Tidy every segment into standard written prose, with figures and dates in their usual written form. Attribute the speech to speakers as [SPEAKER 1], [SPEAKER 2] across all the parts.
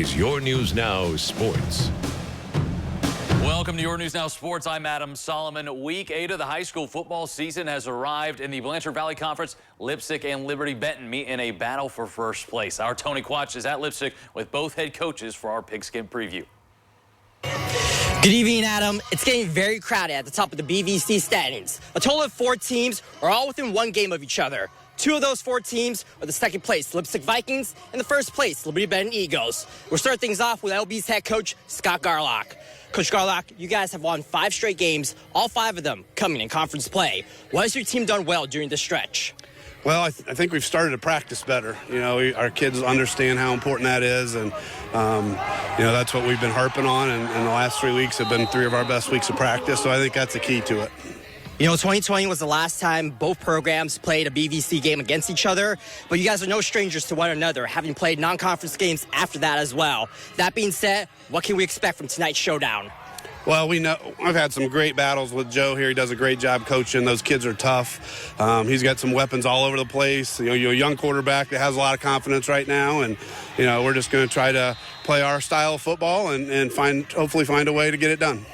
[SPEAKER 1] Is Your News Now Sports.
[SPEAKER 2] Welcome to Your News Now Sports. I'm Adam Solomon. Week 8 of the high school football season has arrived in the Blanchard Valley Conference. Leipsic and Liberty-Benton meet in a battle for first place. Our Tony Quach is at Leipsic with both head coaches for our Pigskin Preview.
[SPEAKER 3] Good evening, Adam. It's getting very crowded at the top of the BVC standings. A total of 4 teams are all within 1 game of each other. 2 of those 4 teams are the second place Leipsic Vikings and the first place Liberty-Benton Eagles. We'll start things off with LB's head coach, Scott Garlock. Coach Garlock, you guys have won 5 straight games, all 5 of them coming in conference play. What has your team done well during this stretch?
[SPEAKER 4] Well, I think we've started to practice better. You know, our kids understand how important that is, and that's what we've been harping on. And the last 3 weeks have been 3 of our best weeks of practice. So I think that's the key to it.
[SPEAKER 3] You know, 2020 was the last time both programs played a BVC game against each other, but you guys are no strangers to one another, having played non-conference games after that as well. That being said, what can we expect from tonight's showdown?
[SPEAKER 4] Well, we know I've had some great battles with Joe here. He does a great job coaching. Those kids are tough. He's got some weapons all over the place. You're a young quarterback that has a lot of confidence right now, and we're just going to try to play our style of football and hopefully find a way to get it done.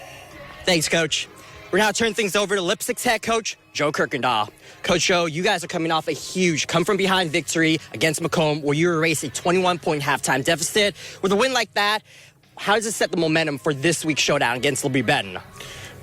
[SPEAKER 3] Thanks, Coach. We're now turning things over to Leipzig's head coach, Joe Kirkendall. Coach Joe, you guys are coming off a huge come-from-behind victory against Macomb, where you erased a 21-point halftime deficit. With a win like that, how does it set the momentum for this week's showdown against Liberty-Benton?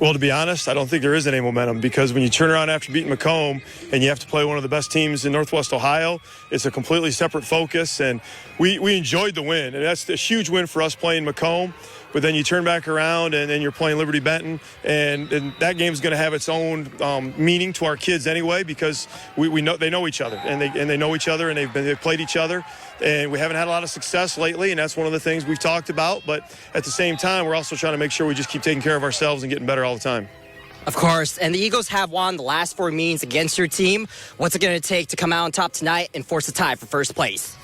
[SPEAKER 5] Well, to be honest, I don't think there is any momentum, because when you turn around after beating Macomb and you have to play one of the best teams in Northwest Ohio, it's a completely separate focus, and we enjoyed the win. And that's a huge win for us playing Macomb. But then you turn back around and then you're playing Liberty-Benton, and that game's going to have its own meaning to our kids anyway, because we know they know each other, and they know each other, and they've played each other, and we haven't had a lot of success lately, and that's one of the things we've talked about. But at the same time, we're also trying to make sure we just keep taking care of ourselves and getting better all the time.
[SPEAKER 3] Of course, and the Eagles have won the last 4 meetings against your team. What's it going to take to come out on top tonight and force a tie for first place?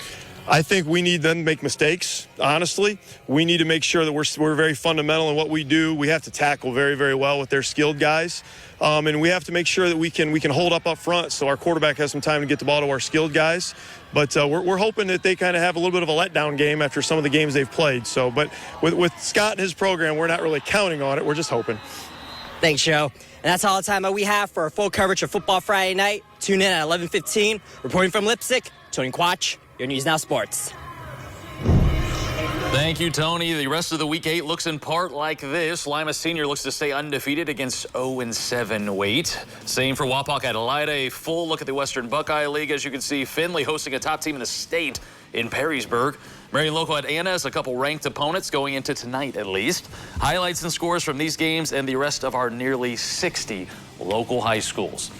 [SPEAKER 5] I think we need them to make mistakes, honestly. We need to make sure that we're very fundamental in what we do. We have to tackle very, very well with their skilled guys. And we have to make sure that we can hold up front so our quarterback has some time to get the ball to our skilled guys. But we're hoping that they kind of have a little bit of a letdown game after some of the games they've played. So, but with Scott and his program, we're not really counting on it. We're just hoping.
[SPEAKER 3] Thanks, Joe. And that's all the time that we have for our full coverage of Football Friday night. Tune in at 11:15. Reporting from Leipsic, Tony Quach, Your News Now Sports.
[SPEAKER 2] Thank you, Tony. The rest of the Week 8 looks in part like this. Lima Senior looks to stay undefeated against 0-7 Waite. Same for Wapak Adelaide. A full look at the Western Buckeye League. As you can see, Findlay hosting a top team in the state in Perrysburg. Marion Local at Anna has a couple ranked opponents going into tonight at least. Highlights and scores from these games and the rest of our nearly 60 local high schools.